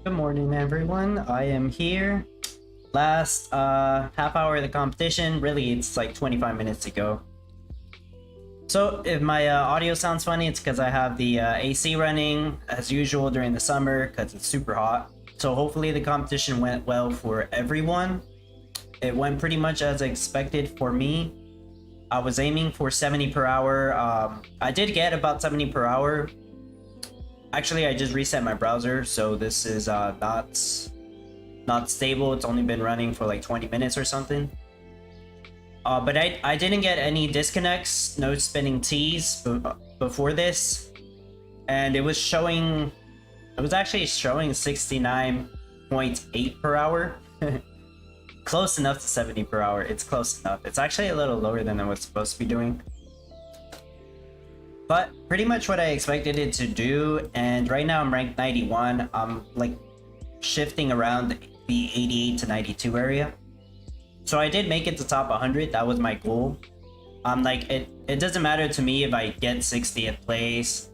Good morning, everyone. I am here. Last half hour of the competition. Really, it's like 25 minutes ago. So if my audio sounds funny, it's because I have the AC running as usual during the summer because it's super hot. So hopefully the competition went well for everyone. It went pretty much as expected for me. I was aiming for 70 per hour. I did get about 70 per hour. Actually, I just reset my browser, so this is not stable. It's only been running for like 20 minutes or something. But I didn't get any disconnects, no spinning T's before this, and it was actually showing 69.8 per hour. Close enough to 70 per hour. It's close enough. It's actually a little lower than I was supposed to be doing. But pretty much what I expected it to do, and right now I'm ranked 91. I'm like shifting around the 88 to 92 area. So I did make it to top 100. That was my goal. I'm like, it doesn't matter to me if I get 60th place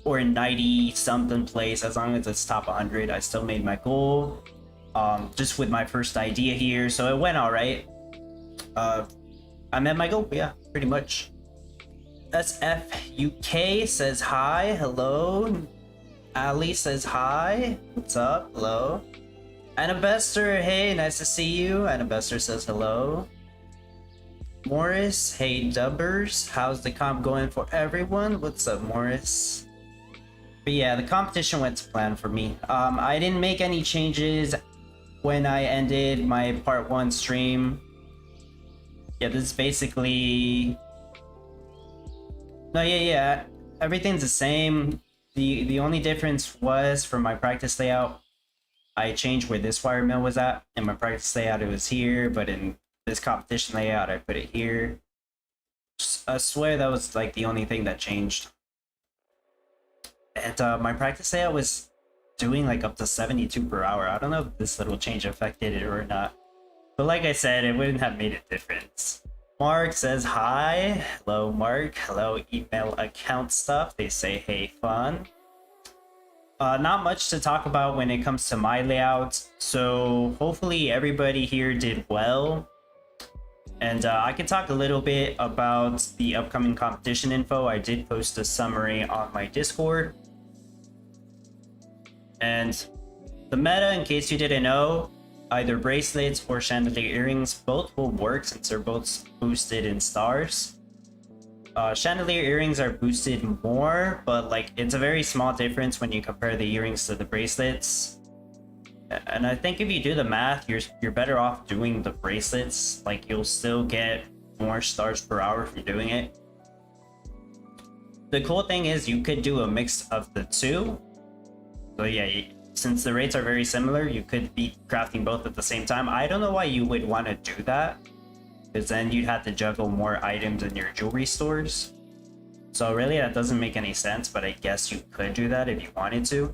or 90 something place, as long as it's top 100. I still made my goal. Just with my first idea here, so it went all right. I met my goal. Yeah, pretty much. SFUK says hi. Hello. Ali says hi. What's up? Hello. Anabester, hey, nice to see you. Anabester says hello. Morris, hey dubbers. How's the comp going for everyone? What's up, Morris? But yeah, the competition went to plan for me. I didn't make any changes when I ended my part 1 stream. Yeah, this is basically... No, yeah. Everything's the same. The only difference was for my practice layout, I changed where this wire mill was at. In my practice layout, it was here, but in this competition layout, I put it here. I swear that was like the only thing that changed. And my practice layout was doing like up to 72 per hour. I don't know if this little change affected it or not. But like I said, it wouldn't have made a difference. Mark says hi. Hello, Mark. Hello, email account stuff. They say, hey, fun. Not much to talk about when it comes to my layout. So hopefully everybody here did well. And I can talk a little bit about the upcoming competition info. I did post a summary on my Discord. And the meta, in case you didn't know, either bracelets or chandelier earrings, both will work since they're both boosted in stars. Chandelier earrings are boosted more, but like it's a very small difference when you compare the earrings to the bracelets. And I think if you do the math, you're better off doing the bracelets. Like you'll still get more stars per hour from doing it. The cool thing is you could do a mix of the two. So yeah, since the rates are very similar, you could be crafting both at the same time. I don't know why you would want to do that, because then you'd have to juggle more items in your jewelry stores. So really that doesn't make any sense, but I guess you could do that if you wanted to.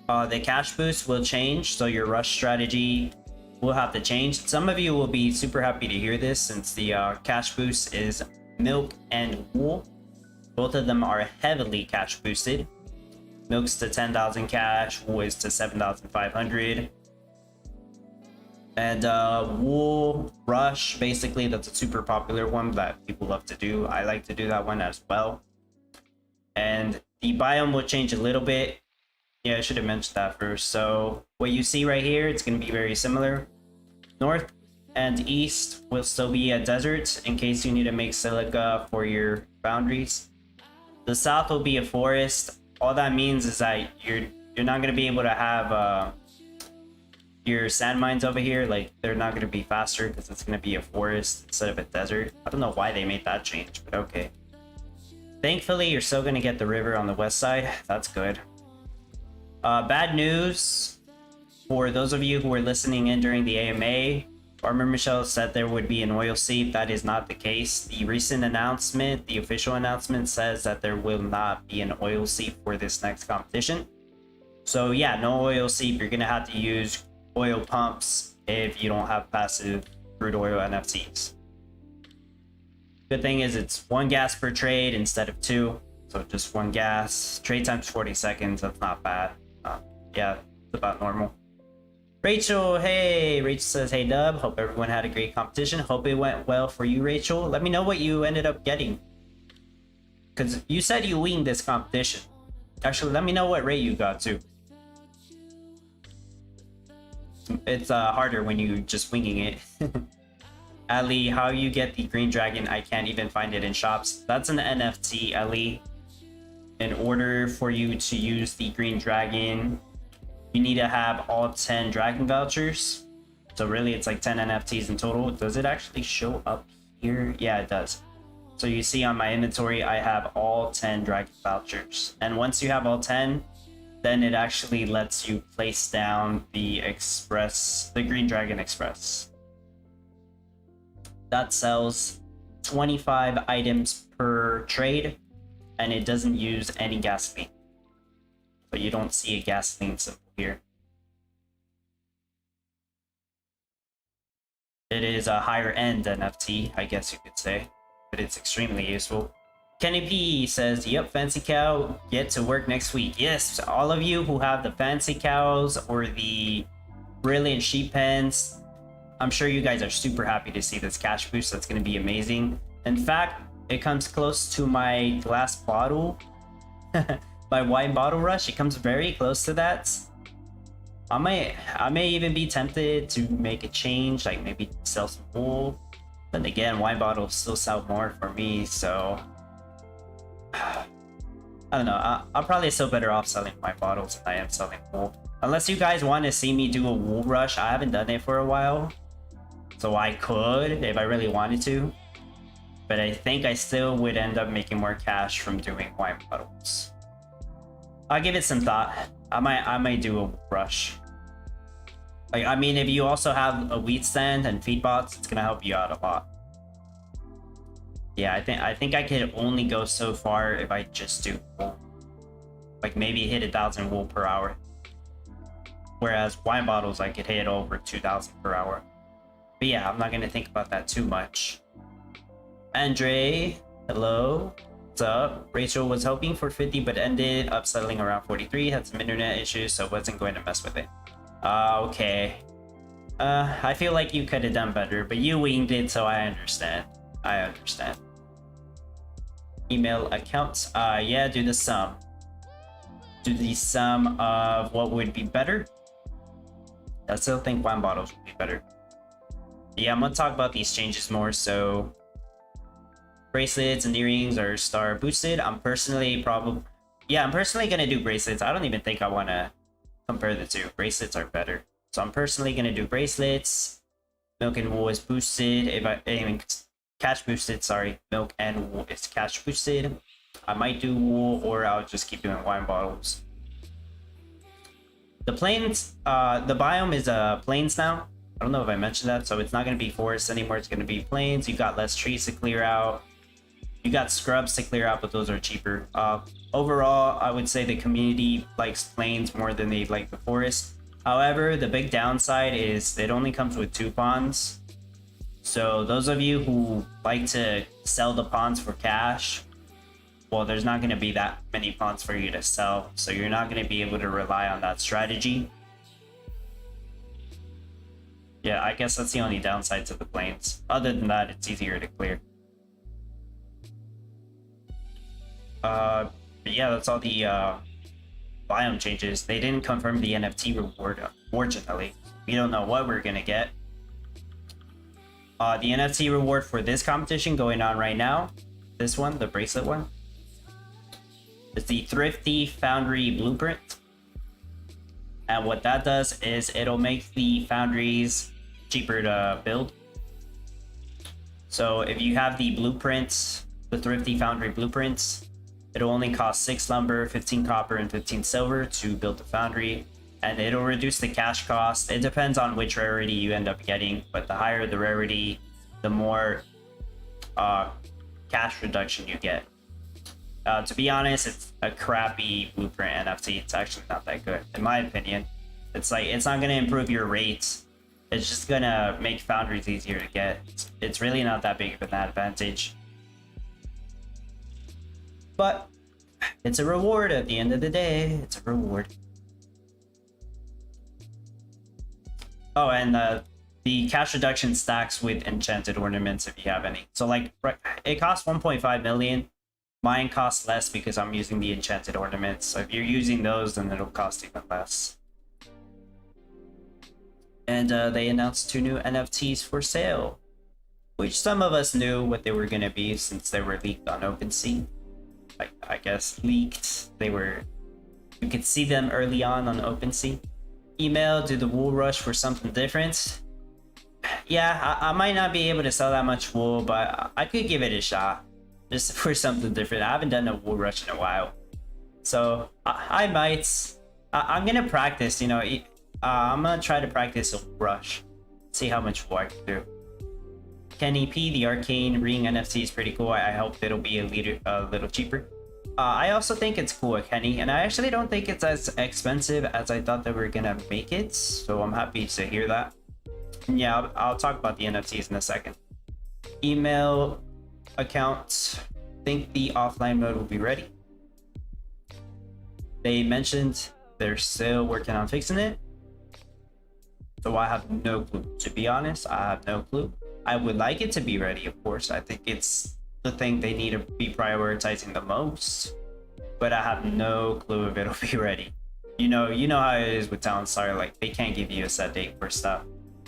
The cash boost will change, so your rush strategy will have to change. Some of you will be super happy to hear this, since the cash boost is milk and wool. Both of them are heavily cash boosted. Milk's to 10,000 cash, wool is to 7,500. And wool rush, basically, that's a super popular one that people love to do. I like to do that one as well. And the biome will change a little bit. Yeah, I should have mentioned that first. So what you see right here, it's going to be very similar. North and east will still be a desert in case you need to make silica for your boundaries. The south will be a forest. All that means is that you're not going to be able to have your sand mines over here. Like, they're not going to be faster because it's going to be a forest instead of a desert. I don't know why they made that change, but okay. Thankfully, you're still going to get the river on the west side. That's good. Bad news for those of you who were listening in during the AMA. Farmer Michelle said there would be an oil seep. That is not the case. The recent announcement, the official announcement, says that there will not be an oil seep for this next competition. So yeah, no oil seep. You're gonna have to use oil pumps if you don't have passive crude oil NFTs. Good thing is it's 1 gas per trade instead of 2. So just 1 gas. Trade time's 40 seconds. That's not bad. Yeah, It's about normal. Rachel, hey, Rachel says, hey Dub, hope everyone had a great competition. Hope it went well for you, Rachel. Let me know what you ended up getting. Because you said you winged this competition. Actually, let me know what rate you got too. It's harder when you just winging it. Ali, how you get the green dragon? I can't even find it in shops. That's an NFT, Ali. In order for you to use the green dragon, you need to have all 10 dragon vouchers. So really it's like 10 NFTs in total. Does it actually show up here? Yeah, it does. So you see on my inventory, I have all 10 dragon vouchers. And once you have all 10, then it actually lets you place down the green dragon express. That sells 25 items per trade, and it doesn't use any gasoline. But you don't see a gasoline symbol here. It is a higher end NFT, I guess you could say, but it's extremely useful. Kenny P says, yep, Fancy Cow, get to work next week. Yes, all of you who have the Fancy Cows or the Brilliant Sheep Pens, I'm sure you guys are super happy to see this cash boost. That's going to be amazing. In fact, it comes close to my glass bottle, my wine bottle rush. It comes very close to that. I may even be tempted to make a change, like maybe sell some wool. Then again, wine bottles still sell more for me, so I don't know. I'll probably still better off selling wine bottles than I am selling wool. Unless you guys want to see me do a wool rush, I haven't done it for a while. So I could if I really wanted to, but I think I still would end up making more cash from doing wine bottles. I'll give it some thought. I might do a rush. Like, I mean, if you also have a wheat stand and feed bots, it's gonna help you out a lot. Yeah, I think I could only go so far if I just do wool. Like maybe hit 1,000 wool per hour. Whereas wine bottles, I could hit over 2,000 per hour. But yeah, I'm not gonna think about that too much. Andre, hello. What's up? Rachel was hoping for 50 but ended up settling around 43. Had some internet issues, so wasn't going to mess with it. Okay. I feel like you could have done better, but you winged it, so I understand. I understand. Email accounts. Yeah, do the sum. Do the sum of what would be better. I still think wine bottles would be better. Yeah, I'm gonna talk about these changes more. So bracelets and earrings are star boosted. I'm personally gonna do bracelets. I don't even think I want to compare the two. Bracelets are better, so I'm personally gonna do bracelets. Milk and wool is boosted. If I mean cash boosted, sorry, milk and wool is cash boosted. I might do wool, or I'll just keep doing wine bottles. The plains, the biome is plains now. I don't know if I mentioned that, so it's not going to be forests anymore. It's going to be plains. You got less trees to clear out. You got scrubs to clear out, but those are cheaper. Overall, I would say the community likes plains more than they like the forest. However, the big downside is it only comes with 2 ponds. So those of you who like to sell the ponds for cash, well, there's not going to be that many ponds for you to sell. So you're not going to be able to rely on that strategy. Yeah, I guess that's the only downside to the plains. Other than that, it's easier to clear. But yeah, that's all the biome changes. They didn't confirm the NFT reward, unfortunately. We don't know what we're gonna get. The NFT reward for this competition going on right now, this one, the bracelet one, is the Thrifty Foundry Blueprint. And what that does is it'll make the foundries cheaper to build. So if you have the blueprints, the Thrifty Foundry blueprints, it'll only cost 6 lumber, 15 copper, and 15 silver to build the foundry. And it'll reduce the cash cost. It depends on which rarity you end up getting, but the higher the rarity, the more cash reduction you get. To be honest, it's a crappy blueprint NFT. It's actually not that good, in my opinion. It's like, it's not going to improve your rates. It's just going to make foundries easier to get. It's really not that big of an advantage. But it's a reward at the end of the day. It's a reward. Oh, and the cash reduction stacks with enchanted ornaments if you have any. So like it costs 1.5 million. Mine costs less because I'm using the enchanted ornaments. So if you're using those, then it'll cost even less. And they announced 2 new NFTs for sale, which some of us knew what they were gonna be since they were leaked on OpenSea. Like, I guess leaked. You could see them early on OpenSea. Email, do the wool rush for something different. Yeah, I might not be able to sell that much wool, but I could give it a shot. Just for something different. I haven't done a wool rush in a while. So, I might. I'm gonna practice, you know. I'm gonna try to practice a wool rush. See how much wool I can do. Kenny P, the Arcane Ring NFT is pretty cool. I hope it'll be a little cheaper. I also think it's cool, Kenny, and I actually don't think it's as expensive as I thought they were gonna make it. So I'm happy to hear that. And yeah, I'll talk about the NFTs in a second. Email account, think the offline mode will be ready. They mentioned they're still working on fixing it, so I have no clue. To be honest, I have no clue. I would like it to be ready, of course. I think it's the thing they need to be prioritizing the most, but I have no clue if it'll be ready. You know how it is with Townstar, like they can't give you a set date for stuff.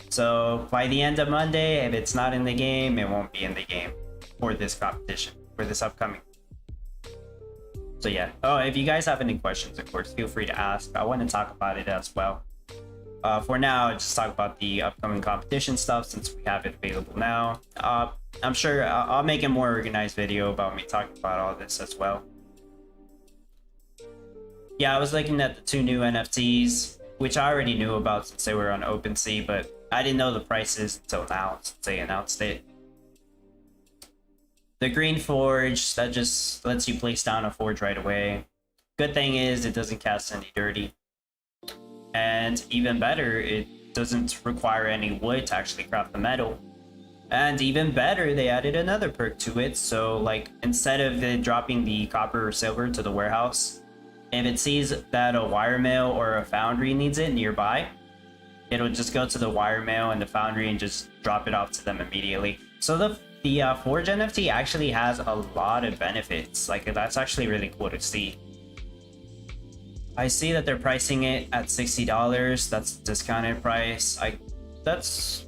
So by the end of Monday, if it's not in the game, it won't be in the game for this competition, for this upcoming. So yeah. Oh, if you guys have any questions, of course, feel free to ask. I want to talk about it as well. For now, I'll just talk about the upcoming competition stuff since we have it available now. I'm sure I'll make a more organized video about me talking about all this as well. Yeah, I was looking at the 2 new NFTs, which I already knew about since they were on OpenSea, but I didn't know the prices until now since they announced it. The Green Forge, that just lets you place down a forge right away. Good thing is it doesn't cast any dirty. And even better, it doesn't require any wood to actually craft the metal. And even better, they added another perk to it. So like instead of it dropping the copper or silver to the warehouse, if it sees that a wire mill or a foundry needs it nearby, it'll just go to the wire mill and the foundry and just drop it off to them immediately. So the Forge NFT actually has a lot of benefits. Like that's actually really cool to see. I see that they're pricing it at $60. That's the discounted price. I guess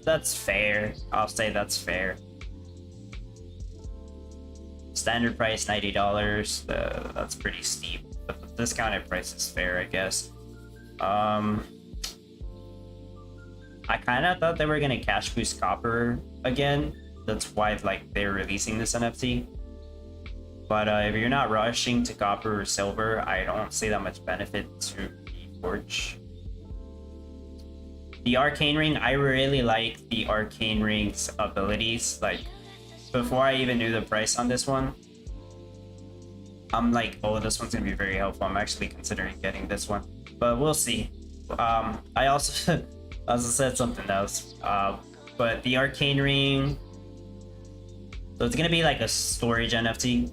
that's fair. I'll say that's fair. Standard price $90. That's pretty steep, but the discounted price is fair, I guess. I kind of thought they were gonna cash boost copper again. That's why like they're releasing this NFT. But if you're not rushing to copper or silver, I don't see that much benefit to the Forge. The Arcane Ring, I really like the Arcane Ring's abilities. Like, before I even knew the price on this one, I'm like, oh, this one's gonna be very helpful. I'm actually considering getting this one, but we'll see. I also said something else. But the Arcane Ring, so it's gonna be like a storage NFT.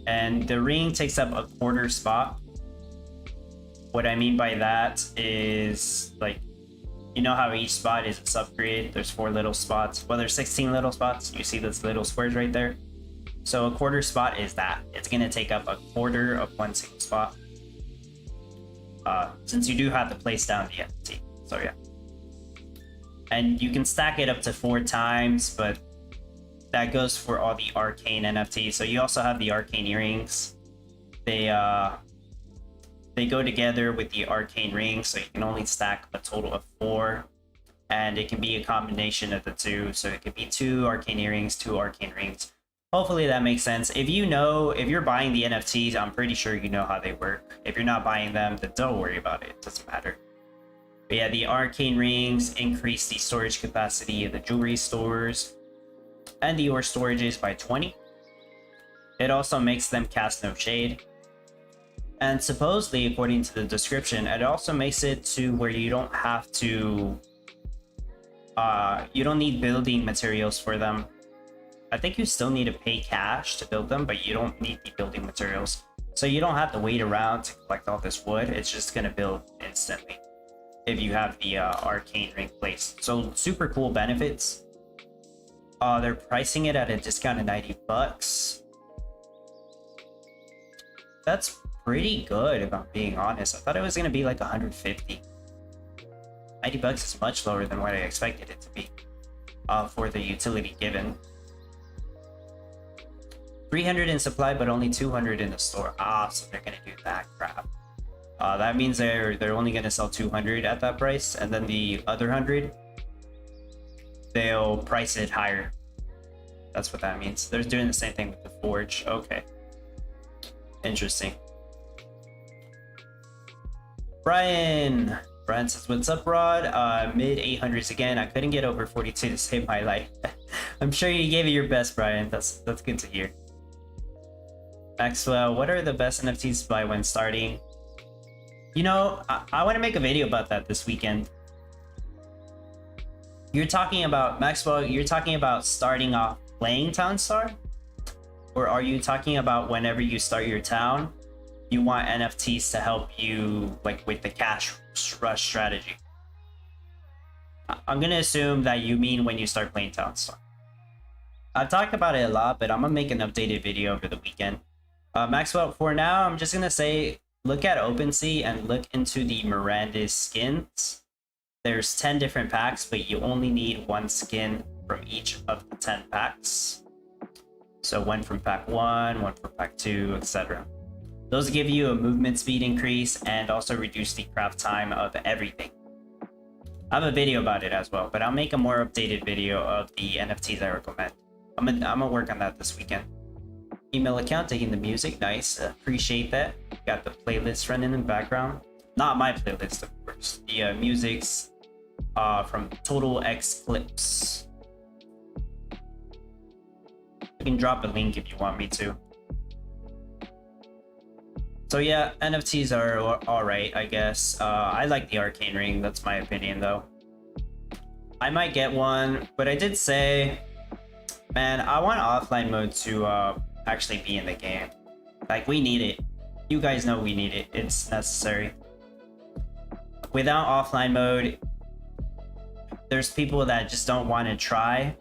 And the ring takes up a quarter spot. What I mean by that is, like, you know how each spot is a subgrid? There's 4 little spots. Well, there's 16 little spots. You see those little squares right there? So a quarter spot is that. It's gonna take up a quarter of one single spot. Since you do have to place down the NFT. So yeah. And you can stack it up to 4 times, but that goes for all the Arcane NFTs. So you also have the Arcane earrings. They go together with the Arcane ring, so you can only stack a total of 4. And it can be a combination of the 2. So it could be 2 Arcane earrings, 2 Arcane rings. Hopefully that makes sense. If you're buying the NFTs, I'm pretty sure you know how they work. If you're not buying them, then don't worry about it. It doesn't matter. But yeah, the Arcane rings increase the storage capacity of the jewelry stores and the ore storages by 20. It also makes them cast no shade. And supposedly, according to the description, it also makes it to where you don't have to... you don't need building materials for them. I think you still need to pay cash to build them, but you don't need the building materials. So you don't have to wait around to collect all this wood. It's just going to build instantly. if you have the arcane ring placed. So super cool benefits. They're pricing it at a discount of $90. That's pretty good if I'm being honest. I thought it was gonna be like 150. $90 is much lower than what I expected it to be for the utility given. 300 in supply, but only 200 in the store. So they're gonna do that crap. That means they're only gonna sell 200 at that price, and then the other 100, they'll price it higher. That's what that means. They're doing the same thing with the forge. Okay, interesting. Brian says, what's up, Rod? Mid 800s again. I couldn't get over 42 to save my life. I'm sure you gave it your best, Brian. That's good to hear. Maxwell, what are the best NFTs to buy when starting? You know, I want to make a video about that this weekend. You're talking about, Maxwell, you're talking about starting off playing Town Star? Or are you talking about whenever you start your town, you want NFTs to help you like with the cash rush strategy? I'm gonna assume that you mean when you start playing Town Star. I've talked about it a lot, but I'm gonna make an updated video over the weekend. Maxwell, for now, I'm just gonna say, look at OpenSea and look into the Miranda's skins. There's 10 different packs, but you only need one skin from each of the 10 packs. So one from pack 1, one from pack 2, etc. Those give you a movement speed increase and also reduce the craft time of everything. I have a video about it as well, but I'll make a more updated video of the NFTs I recommend. I'm gonna work on that this weekend. Email account, taking the music, nice, appreciate that. Got the playlist running in the background. Not my playlist, of course. The music's from Total X Clips. I can drop a link if you want me to. So yeah, NFTs are alright, I guess. I like the arcane ring, that's my opinion though. I might get one, but I did say, man, I want offline mode to actually be in the game. Like, we need it. You guys know we need it. It's necessary. Without offline mode, there's people that just don't want to try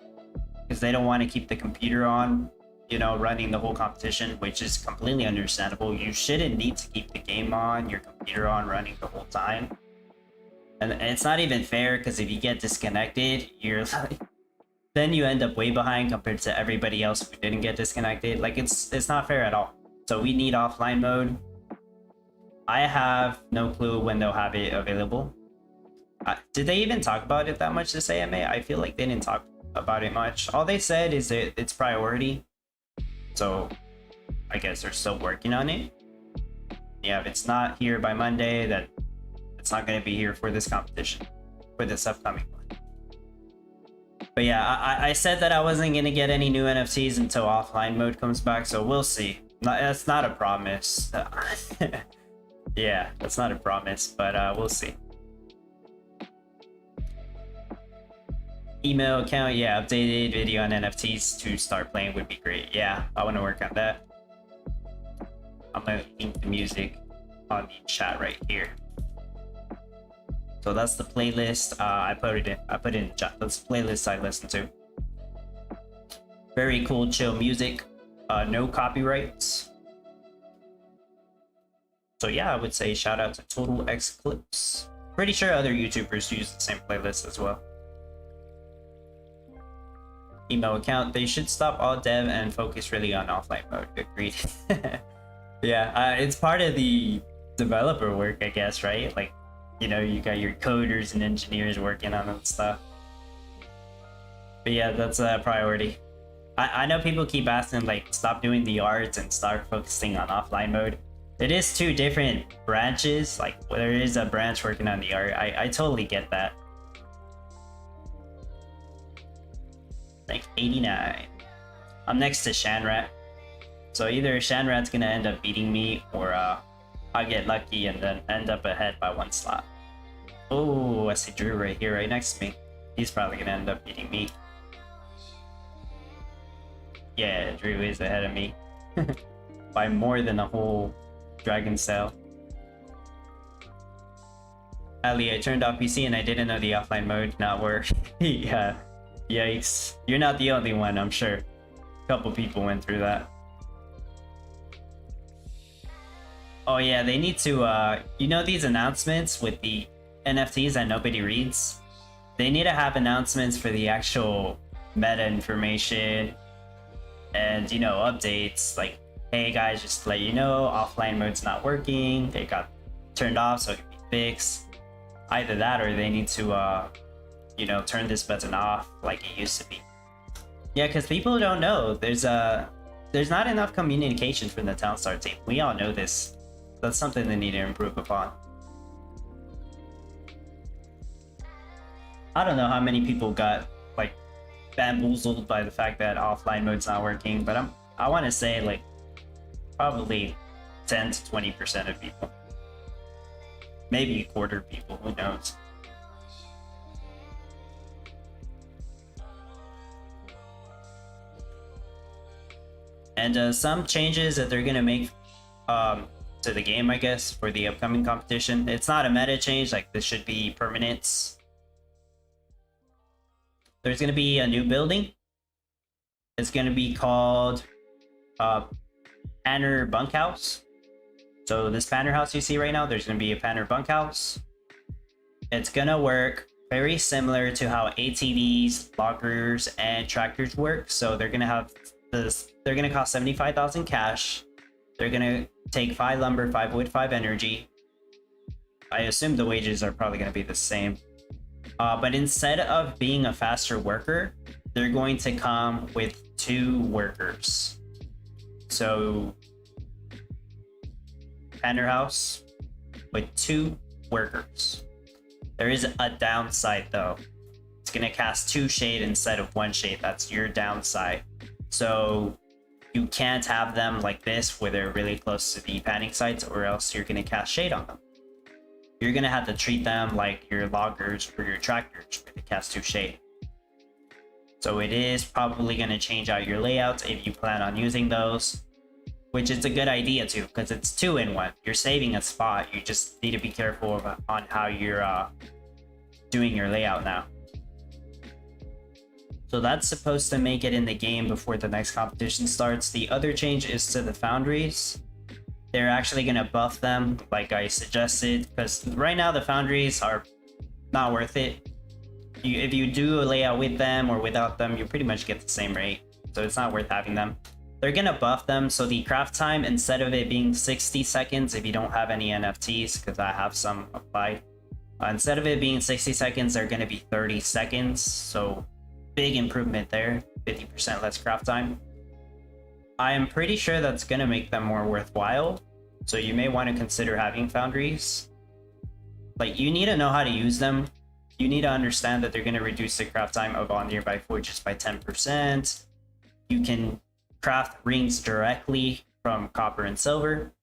because they don't want to keep the computer on, you know, running the whole competition, which is completely understandable. You shouldn't need to keep the game on, your computer on, running the whole time. And it's not even fair because if you get disconnected, you're like, then you end up way behind compared to everybody else who didn't get disconnected. Like, it's not fair at all. So we need offline mode. I have no clue when they'll have it available. Did they even talk about it that much this AMA? I feel like they didn't talk about it much. All they said is that it's priority. So I guess they're still working on it. Yeah, if it's not here by Monday, then it's not going to be here for this competition, for this upcoming one. But yeah, I said that I wasn't going to get any new NFTs until offline mode comes back, so we'll see. That's not a promise. Yeah, that's not a promise, but we'll see. Email account, yeah, updated video on NFTs to start playing would be great. Yeah, I want to work on that. I'm going to link the music on the chat right here. So that's the playlist. I put it in the chat. That's the playlist I listen to. Very cool, chill music. No copyrights. So yeah, I would say shout out to Total X Clips. Pretty sure other YouTubers use the same playlist as well. Email account, they should stop all dev and focus really on offline mode. Agreed. Yeah, it's part of the developer work, I guess, right? Like, you know, you got your coders and engineers working on that stuff. But yeah, that's a priority. I know people keep asking, like, stop doing the arts and start focusing on offline mode. It is two different branches. Like, there is a branch working on the art. I totally get that. Like 89. I'm next to Shanrat. So either Shanrat's gonna end up beating me, or I'll get lucky and then end up ahead by one slot. Oh, I see Drew right here, right next to me. He's probably gonna end up beating me. Yeah, Drew is ahead of me. By more than a whole dragon cell. Ali, I turned off PC and I didn't know the offline mode not work. Yeah, yikes. You're not the only one, I'm sure. A couple people went through that. Oh yeah, they need to, you know these announcements with the NFTs that nobody reads? They need to have announcements for the actual meta information and, you know, updates like, hey guys, just to let you know, offline mode's not working. It got turned off, so it can be fixed. Either that or they need to, you know, turn this button off like it used to be. Yeah, because people don't know. There's not enough communication from the Townstar team. We all know this. That's something they need to improve upon. I don't know how many people got like bamboozled by the fact that offline mode's not working, but I want to say like probably 10 to 20% of people, maybe a quarter of people, who knows. And some changes that they're gonna make to the game, I guess, for the upcoming competition. It's not a meta change, like this should be permanent. There's gonna be a new building. It's gonna be called Panner Bunkhouse. So this Panner house you see right now, there's gonna be a Panner Bunkhouse. It's gonna work very similar to how ATVs, loggers, and tractors work. So they're gonna have this. They're gonna cost 75,000 cash. They're gonna take 5 lumber, 5 wood, 5 energy. I assume the wages are probably gonna be the same. But instead of being a faster worker, they're going to come with 2 workers. So, Panner House with 2 workers. There is a downside though. It's gonna cast 2 shade instead of 1 shade. That's your downside. So you can't have them like this where they're really close to the panning sites, or else you're gonna cast shade on them. You're gonna have to treat them like your loggers or your tractors where they cast 2 shade. So it is probably gonna change out your layouts if you plan on using those, which is a good idea too, because it's 2 in 1. You're saving a spot. You just need to be careful on how you're doing your layout now. So that's supposed to make it in the game before the next competition starts. The other change is to the foundries. They're actually going to buff them like I suggested, because right now the foundries are not worth it. If you do a layout with them or without them, you pretty much get the same rate. So it's not worth having them. They're going to buff them, so the craft time, instead of it being 60 seconds if you don't have any NFTs, because I have some applied, instead of it being 60 seconds, they're going to be 30 seconds. So big improvement there, 50% less craft time. I am pretty sure that's going to make them more worthwhile, so you may want to consider having foundries. Like, you need to know how to use them. You need to understand that they're going to reduce the craft time of all nearby forges by 10%. You can craft rings directly from copper and silver.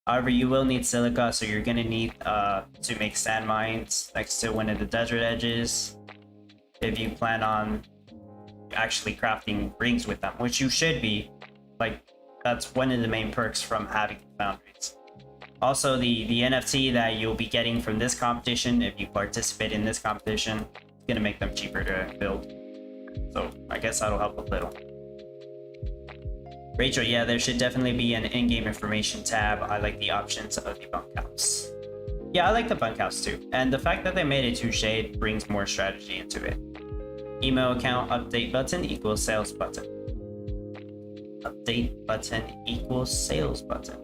However, you will need silica, so you're going to need to make sand mines next to one of the desert edges if you plan on actually crafting rings with them, which you should be. Like, that's one of the main perks from having foundries. Also, the NFT that you'll be getting from this competition, if you participate in this competition, is going to make them cheaper to build. So I guess that'll help a little. Rachel, yeah, there should definitely be an in-game information tab. I like the options of the bunkhouse. Yeah, I like the bunkhouse too. And the fact that they made it 2 shade brings more strategy into it. Email account update button equals sales button. Update button equals sales button.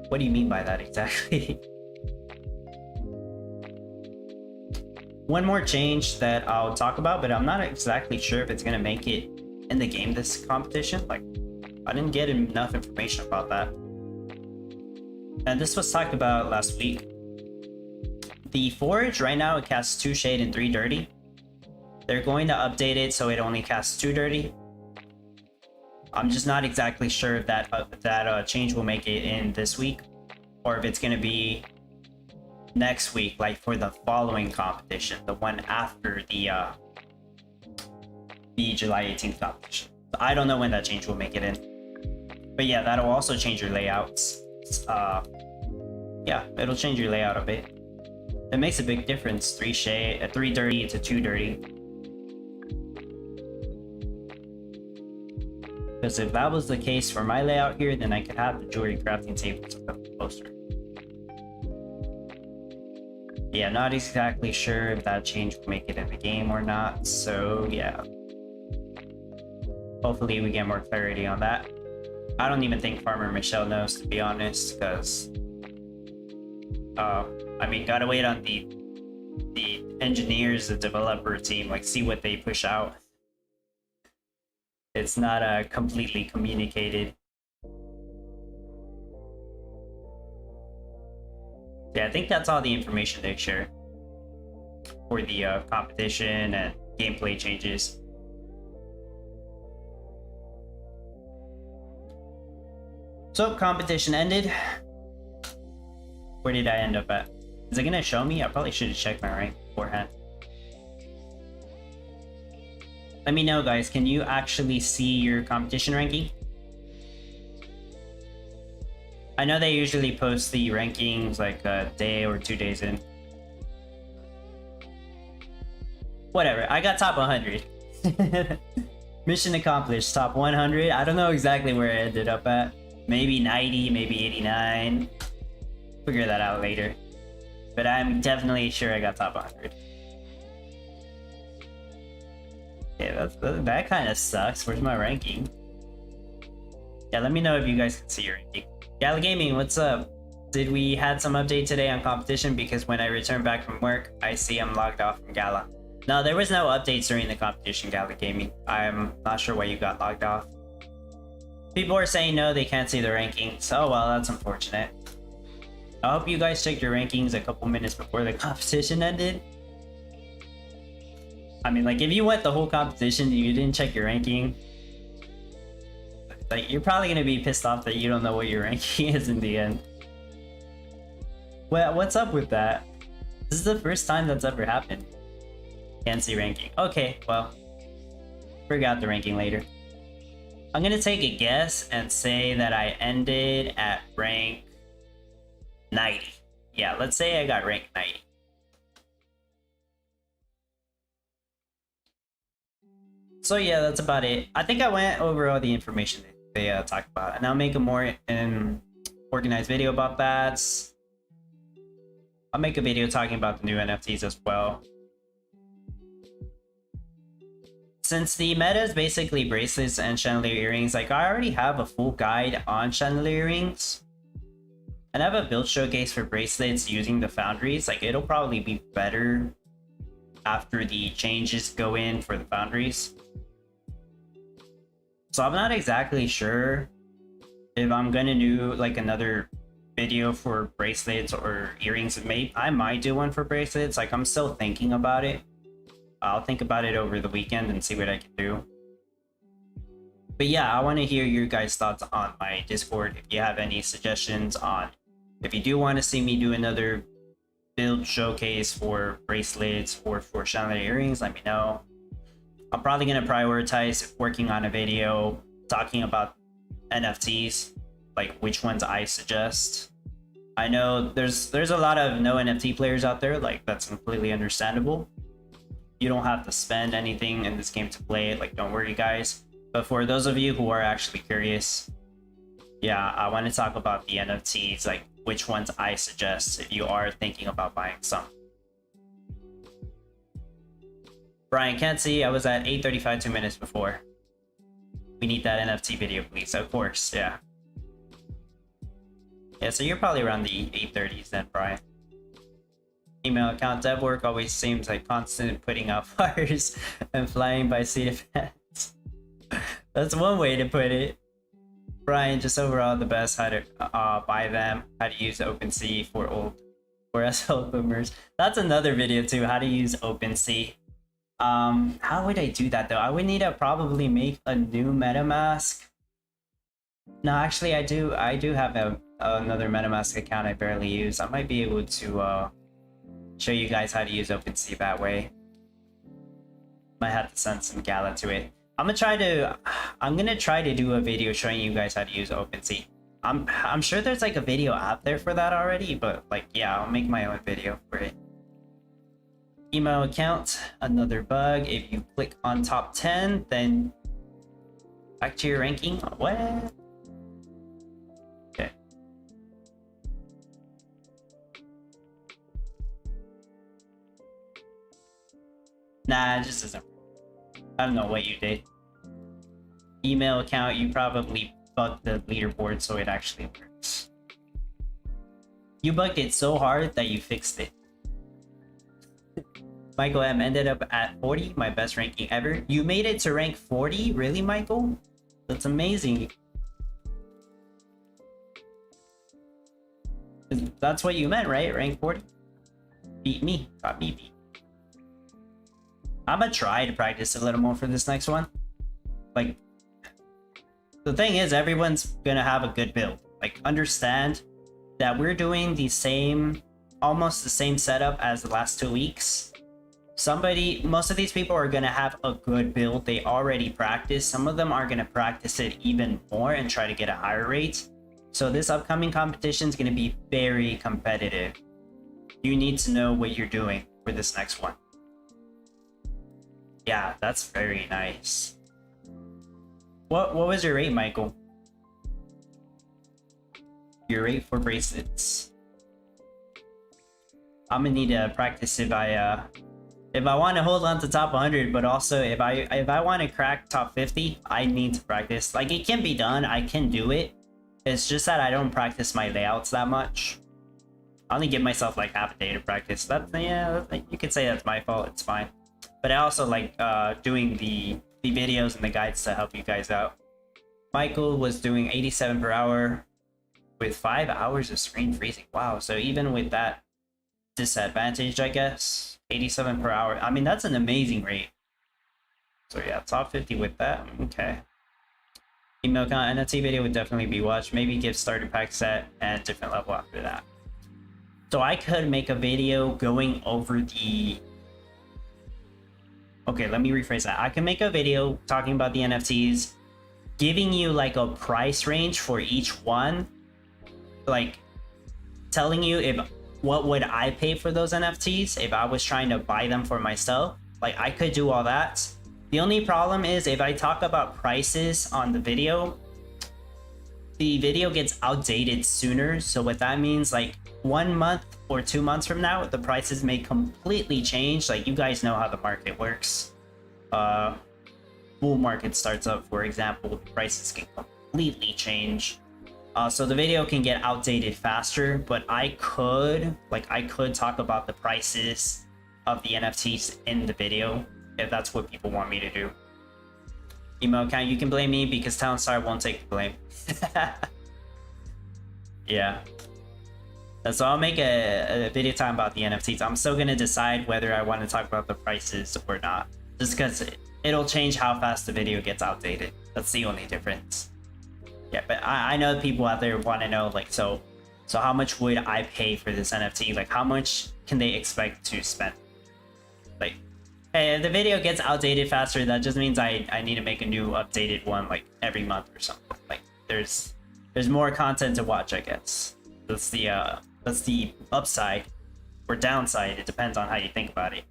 What do you mean by that exactly? One more change that I'll talk about, but I'm not exactly sure if it's going to make it in the game this competition. Like, I didn't get enough information about that. And this was talked about last week. The forge right now, it casts 2 shade and 3 dirty. They're going to update it so it only casts 2 dirty. I'm just not exactly sure if that change will make it in this week, or if it's going to be next week, like for the following competition, the one after the July 18th competition. So I don't know when that change will make it in. But yeah, that'll also change your layouts. Yeah, it'll change your layout a bit. It makes a big difference. 3 dirty to 2 dirty. Because if that was the case for my layout here, then I could have the jewelry crafting table a little closer. Yeah, not exactly sure if that change will make it in the game or not, so yeah. Hopefully we get more clarity on that. I don't even think Farmer Michelle knows, to be honest, because I mean, gotta wait on the engineers, the developer team, like see what they push out. It's not completely communicated. Yeah, I think that's all the information they share for the competition and gameplay changes. So competition ended. Where did I end up at? Is it gonna show me? I probably should have checked my rank beforehand. Let me know, guys. Can you actually see your competition ranking? I know they usually post the rankings like a day or 2 days in. Whatever, I got top 100. Mission accomplished, top 100. I don't know exactly where I ended up at. Maybe 90, maybe 89. Figure that out later. But I'm definitely sure I got top 100. Yeah, that kind of sucks. Where's my ranking? Yeah, let me know if you guys can see your ranking. Gala Gaming, what's up? Did we had some update today on competition? Because when I return back from work, I see I'm logged off from Gala. No, there was no updates during the competition, Gala Gaming. I'm not sure why you got logged off. People are saying no, they can't see the rankings. Oh well, that's unfortunate. I hope you guys checked your rankings a couple minutes before the competition ended. I mean, like, if you went the whole competition and you didn't check your ranking, like, you're probably gonna be pissed off that you don't know what your ranking is in the end. Well, what's up with that? This is the first time that's ever happened. Can't see ranking. Okay, well, figure out the ranking later. I'm gonna take a guess and say that I ended at rank 90. Yeah, let's say I got rank 90. So yeah, that's about it. I think I went over all the information they talked about, and I'll make a more organized video about that. I'll make a video talking about the new NFTs as well. Since the meta is basically bracelets and chandelier earrings, like, I already have a full guide on chandelier earrings. And I have a build showcase for bracelets using the foundries. Like, it'll probably be better after the changes go in for the foundries. So I'm not exactly sure if I'm gonna do like another video for bracelets or earrings. I might do one for bracelets. Like, I'm still thinking about it. I'll think about it over the weekend and see what I can do. But yeah, I want to hear your guys' thoughts on my Discord. If you have any suggestions on, if you do want to see me do another build showcase for bracelets or for chandelier earrings, let me know. I'm probably going to prioritize working on a video talking about NFTs, like which ones I suggest. I know there's a lot of no NFT players out there, like, that's completely understandable. You don't have to spend anything in this game to play it, like, don't worry guys. But for those of you who are actually curious, yeah, I want to talk about the NFTs, like which ones I suggest if you are thinking about buying some. Brian, can't see, I was at 8:35 2 minutes before. We need that NFT video, please. Of course, yeah. Yeah, so you're probably around the 8:30s then, Brian. Email account dev work always seems like constant putting out fires and flying by seat events. That's one way to put it. Brian, just overall the best, how to buy them, how to use OpenSea for us old boomers. That's another video too, how to use OpenSea. How would I do that though? I would need to probably make a new MetaMask. No, actually I do have another MetaMask account I barely use. I might be able to show you guys how to use OpenSea that way. Might have to send some Gala to it. I'm gonna try to do a video showing you guys how to use OpenSea. I'm sure there's like a video out there for that already, but like, yeah, I'll make my own video for it. Email account, another bug. If you click on top 10, then back to your ranking. What? Okay. Nah, it just doesn't. I don't know what you did. Email account, you probably bugged the leaderboard so it actually works. You bugged it so hard that you fixed it. Michael M ended up at 40, my best ranking ever. You made it to rank 40? Really, Michael? That's amazing. That's what you meant, right? Rank 40? Beat me. Got me beat. I'm gonna try to practice a little more for this next one. Like, the thing is, everyone's gonna have a good build. Like, understand that we're doing the same, almost the same setup as the last 2 weeks. Most of these people are gonna have a good build. They already practice. Some of them are gonna practice it even more and try to get a higher rate. So this upcoming competition is gonna be very competitive. You need to know what you're doing for this next one. Yeah, that's very nice. What was your rate, Michael? Your rate for bracelets. I'm gonna need to practice if I want to hold on to top 100, but also if I want to crack top 50, I need to practice. Like, it can be done. I can do it. It's just that I don't practice my layouts that much. I only give myself like half a day to practice. Yeah, you could say that's my fault. It's fine. But I also like doing the videos and the guides to help you guys out. Michael was doing 87 per hour with 5 hours of screen freezing. Wow. So even with that disadvantage, I guess, 87 per hour. I mean, that's an amazing rate. So yeah, top 50 with that. Okay. Email account NFT video would definitely be watched. Maybe give starter pack set and different level after that. So I could make a video going over the... Okay, let me rephrase that. I can make a video talking about the NFTs, giving you like a price range for each one, like telling you if what would I pay for those NFTs if I was trying to buy them for myself. Like, I could do all that. The only problem is if I talk about prices on the video gets outdated sooner. So what that means, like 1 month or 2 months from now, the prices may completely change. Like, you guys know how the market works. Bull market starts up, for example, the prices can completely change. So the video can get outdated faster, but I could talk about the prices of the NFTs in the video if that's what people want me to do. Email account, you can blame me because Townstar won't take the blame. Yeah. So I'll make a video talking about the NFTs. I'm still gonna decide whether I want to talk about the prices or not, just because it'll change how fast the video gets outdated. That's the only difference. Yeah, but I know people out there want to know, like, so how much would I pay for this NFT? Like, how much can they expect to spend? Like, hey, if the video gets outdated faster, that just means I need to make a new updated one like every month or something. Like, there's more content to watch, I guess. That's the upside or downside. It depends on how you think about it.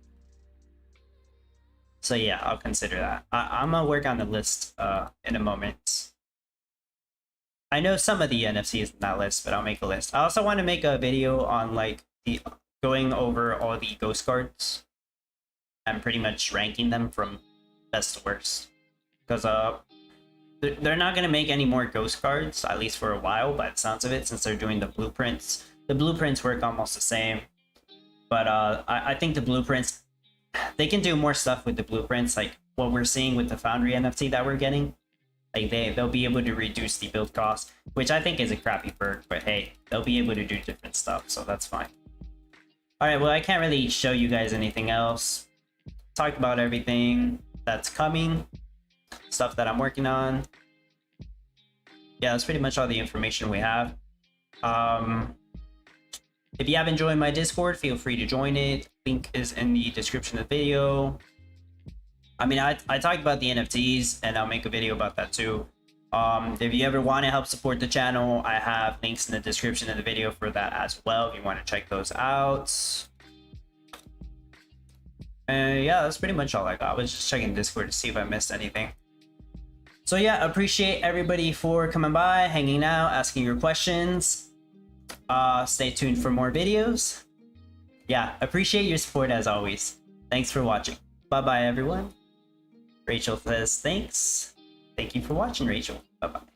So yeah, I'll consider that. I'm gonna work on the list in a moment. I know some of the NFTs in that list, but I'll make a list. I also want to make a video on like going over all the ghost cards and pretty much ranking them from best to worst. Because they're not going to make any more ghost cards, at least for a while, by the sounds of it, since they're doing the blueprints. The blueprints work almost the same. But I think the blueprints, they can do more stuff with the blueprints, like what we're seeing with the Foundry NFT that we're getting. Like, they'll be able to reduce the build cost, which I think is a crappy perk, but hey, they'll be able to do different stuff, so that's fine. Alright, well, I can't really show you guys anything else. Talked about everything that's coming, stuff that I'm working on. Yeah, that's pretty much all the information we have. If you haven't joined my Discord, feel free to join it. Link is in the description of the video. I mean, I talked about the NFTs, and I'll make a video about that too. If you ever want to help support the channel, I have links in the description of the video for that as well, if you want to check those out. And yeah, that's pretty much all I got. I was just checking Discord to see if I missed anything. So yeah, appreciate everybody for coming by, hanging out, asking your questions. Stay tuned for more videos. Yeah, appreciate your support as always. Thanks for watching. Bye bye everyone. Rachel says thanks. Thank you for watching, Rachel. Bye bye.